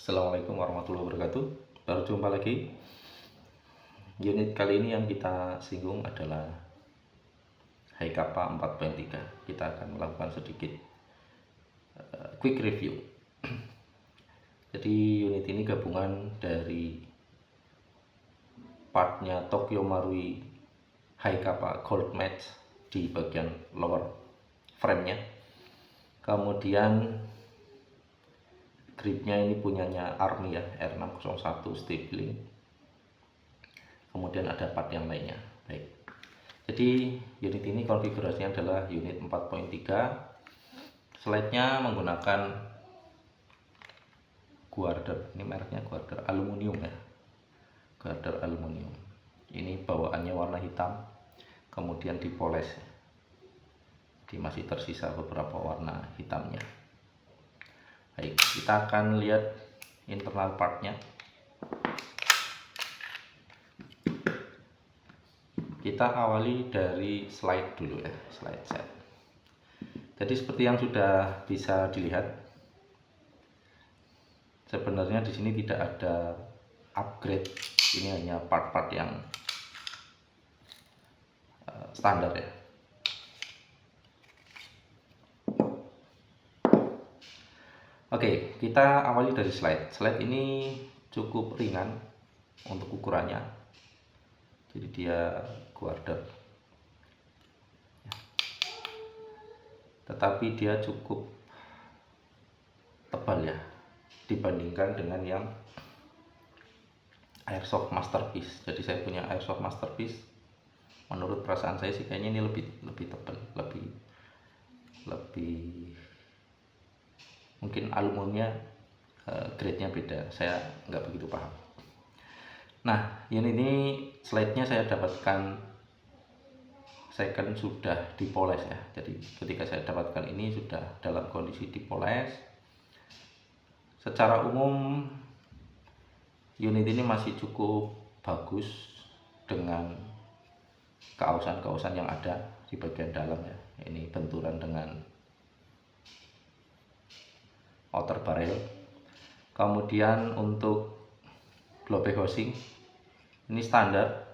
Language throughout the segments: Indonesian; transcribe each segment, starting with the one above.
Assalamualaikum warahmatullahi wabarakatuh. Baru jumpa lagi. Unit kali ini yang kita singgung adalah HiKapa 4.3. Kita akan melakukan sedikit quick review. Jadi unit ini gabungan dari partnya Tokyo Marui HiKapa Gold Match di bagian lower frame-nya. Kemudian gripnya ini punyanya Army ya, R601 Stapling. Kemudian ada part yang lainnya. Baik. Jadi unit ini konfigurasinya adalah unit 4.3. Slide-nya menggunakan Guarder. Ini mereknya Guarder aluminium ya. Guarder aluminium. Ini bawaannya warna hitam. Kemudian dipoles. Jadi masih tersisa beberapa warna hitamnya. Baik, kita akan lihat internal partnya. Kita awali dari slide dulu ya, slide set. Jadi seperti yang sudah bisa dilihat, sebenarnya di sini tidak ada upgrade. Ini hanya part-part yang standar ya. Oke, kita awali dari slide. Slide ini cukup ringan untuk ukurannya. Jadi dia Guarder. Tetapi dia cukup tebal ya dibandingkan dengan yang Airsoft Masterpiece. Jadi saya punya Airsoft Masterpiece. Menurut perasaan saya sih kayaknya ini lebih tebal, lebih mungkin aluminiumnya grade-nya beda, saya nggak begitu paham. Nah, ini slide-nya saya dapatkan second sudah dipoles ya. Jadi ketika saya dapatkan ini sudah dalam kondisi dipoles. Secara umum unit ini masih cukup bagus dengan keausan-keausan yang ada di bagian dalam ya. Ini benturan dengan outer barrel. Kemudian untuk blowback housing ini standar.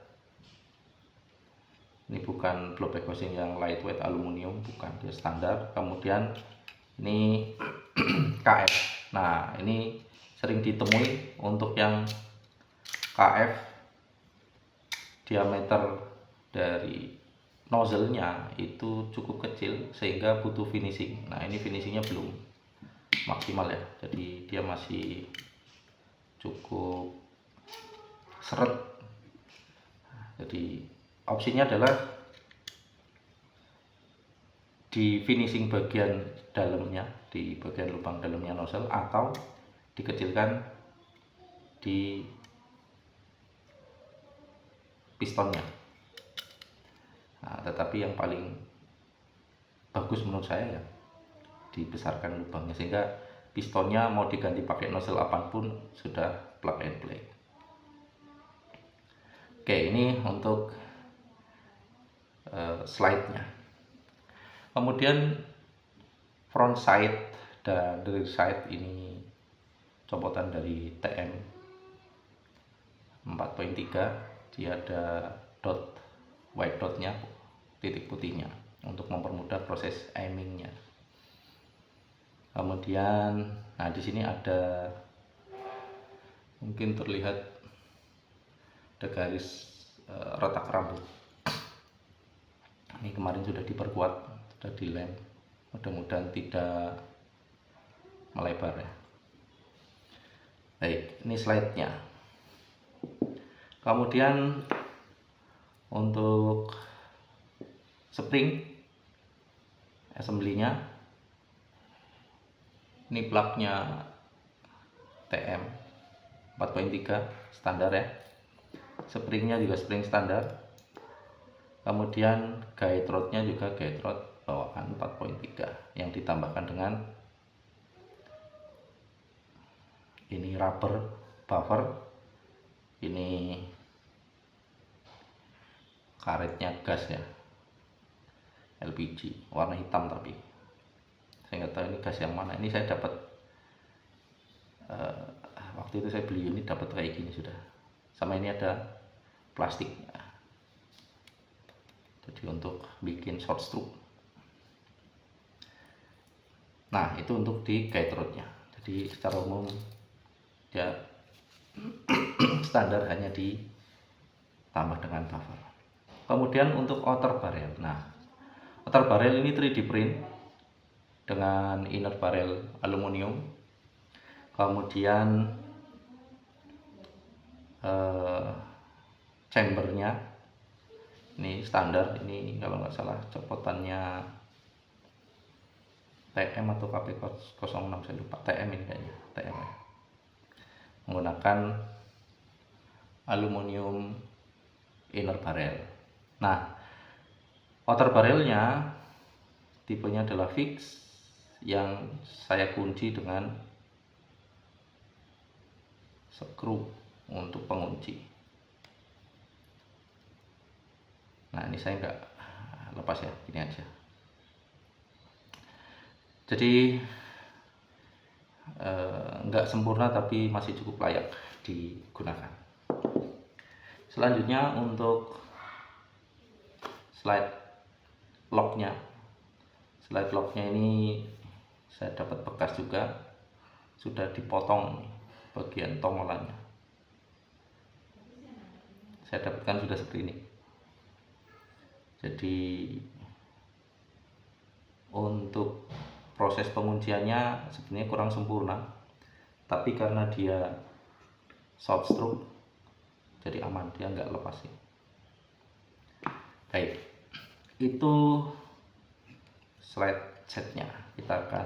Ini bukan blowback housing yang lightweight aluminium, bukan, dia standar. Kemudian ini KF. Nah, ini sering ditemui untuk yang KF diameter dari nozzle-nya itu cukup kecil sehingga butuh finishing. Nah, ini finishingnya belum maksimal ya, jadi dia masih cukup seret. Jadi opsinya adalah di finishing bagian dalamnya, di bagian lubang dalamnya nozzle, atau dikecilkan di pistonnya. Nah, tetapi yang paling bagus menurut saya ya dibesarkan lubangnya sehingga pistonnya mau diganti pakai nozzle apapun sudah plug and play. Oke, ini untuk slide-nya. Kemudian front side dan rear side ini copotan dari TM 4.3. Dia ada dot, white dotnya, titik putihnya untuk mempermudah proses aimingnya. Kemudian, nah di sini ada, mungkin terlihat ada garis retak rambut. Ini kemarin sudah diperkuat, sudah dilem. Mudah-mudahan tidak melebar ya. Baik, ini slide-nya. Kemudian untuk spring assembly-nya, ini plugnya TM 4.3 standar ya. Springnya juga spring standar. Kemudian guide rod-nya juga guide rod bawaan 4.3 yang ditambahkan dengan ini rubber buffer. Ini karetnya gas ya, LPG warna hitam, tapi saya nggak tahu ini gas yang mana. Ini saya dapat Waktu itu saya beli unit dapat kayak gini sudah, sama ini ada plastik. Jadi untuk bikin short stroke. Nah itu untuk di guide rodnya. Jadi secara umum ya standar hanya ditambah dengan buffer. Kemudian untuk outer barrel. Nah outer barrel ini 3D print dengan inner barrel aluminium. Kemudian chambernya ini standar, ini kalau nggak salah copotannya TM atau KP06, saya lupa. TM ini kayaknya, TM ya. Menggunakan aluminium inner barrel. Nah outer barrelnya tipenya adalah fix yang saya kunci dengan skru untuk pengunci. Nah ini saya nggak lepas ya, gini aja. Jadi nggak sempurna tapi masih cukup layak digunakan. Selanjutnya untuk slide locknya. Slide locknya ini saya dapat bekas juga, sudah dipotong bagian tongolannya. Saya dapatkan sudah seperti ini. Jadi untuk proses pengunciannya sebenarnya kurang sempurna, tapi karena dia short stroke jadi aman, dia nggak lepas ya. Baik, itu slide setnya. Kita akan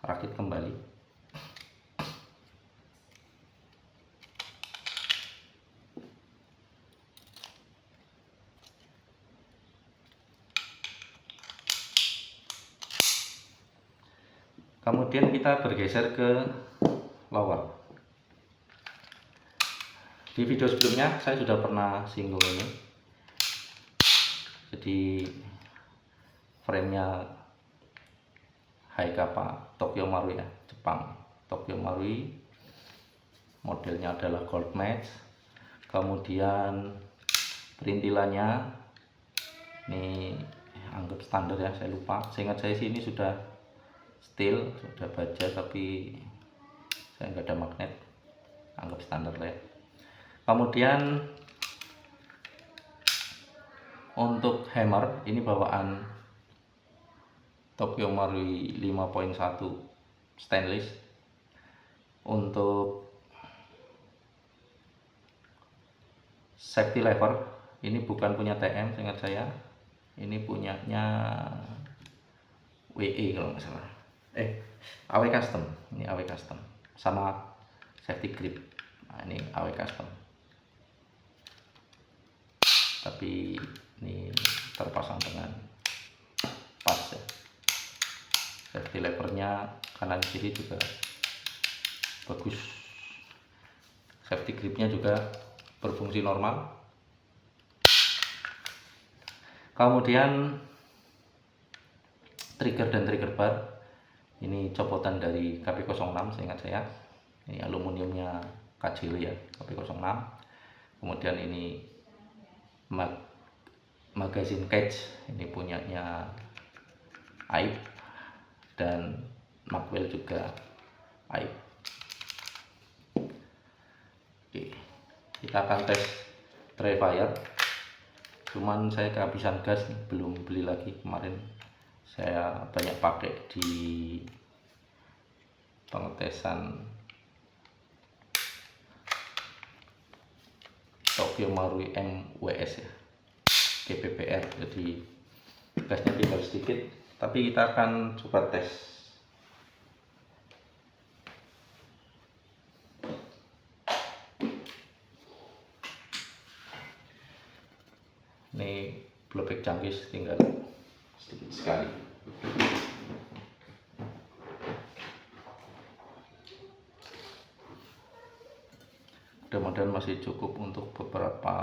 rakit kembali. Kemudian kita bergeser ke lower. Di video sebelumnya saya sudah pernah singgung ini. Jadi framenya Haikapa Tokyo Marui ya, Jepang. Tokyo Marui, modelnya adalah gold match. Kemudian perintilannya ini anggap standar ya, saya lupa. Seingat saya sih ini sudah steel, sudah baja, tapi saya nggak ada magnet, anggap standar lah ya. Kemudian untuk hammer ini bawaan Tokyo Marui 5.1 stainless. Untuk safety lever ini bukan punya TM seingat saya, ini punyanya WE kalau nggak salah, AW Custom. Ini AW Custom sama safety grip. Nah, ini AW Custom, tapi ini terpasang dengan pas ya. Safety levernya kanan kiri juga bagus, safety gripnya juga berfungsi normal. Kemudian trigger dan trigger bar ini copotan dari KP06 seingat saya. Ini aluminiumnya KJW ya, KP06. Kemudian ini magazine cage, ini punyanya AIP, dan Magwell juga AIP. Oke, kita akan tes dry fire. Cuman saya kehabisan gas, belum beli lagi. Kemarin saya banyak pakai di pengetesan Tokyo Marui MWS ya, GPPR. Jadi gasnya tinggal sedikit, tapi kita akan coba tes. Ini blowback jangkis tinggal sedikit sekali. Mudah-mudahan masih cukup untuk beberapa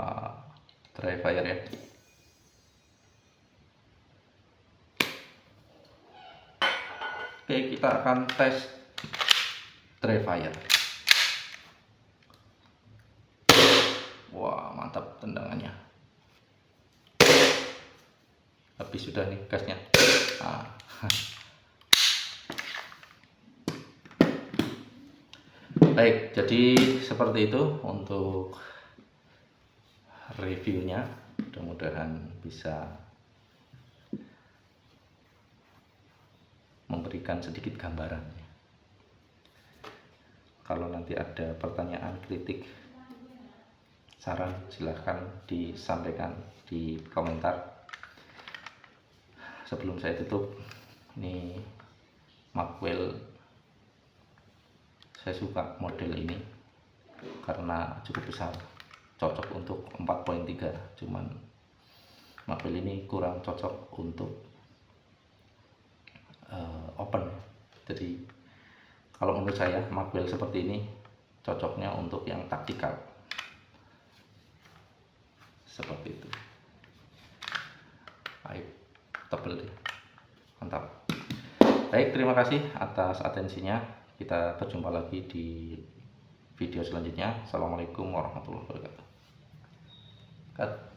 dry fire ya. Oke, kita akan tes dry fire. Wah, mantap tendangannya. Habis sudah nih gasnya. Nah. Baik, jadi seperti itu untuk reviewnya. Mudah-mudahan bisa memberikan sedikit gambaran. Kalau nanti ada pertanyaan, kritik, saran, silahkan disampaikan di komentar. Sebelum saya tutup, ini Magwell, saya suka model ini karena cukup besar, cocok untuk 4.3, cuman Magwell ini kurang cocok untuk open. Jadi kalau menurut saya Magwell seperti ini cocoknya untuk yang taktikal seperti itu. Baik, tebel deh, mantap. Baik, terima kasih atas atensinya. Kita berjumpa lagi di video selanjutnya. Assalamualaikum warahmatullahi wabarakatuh. Cut.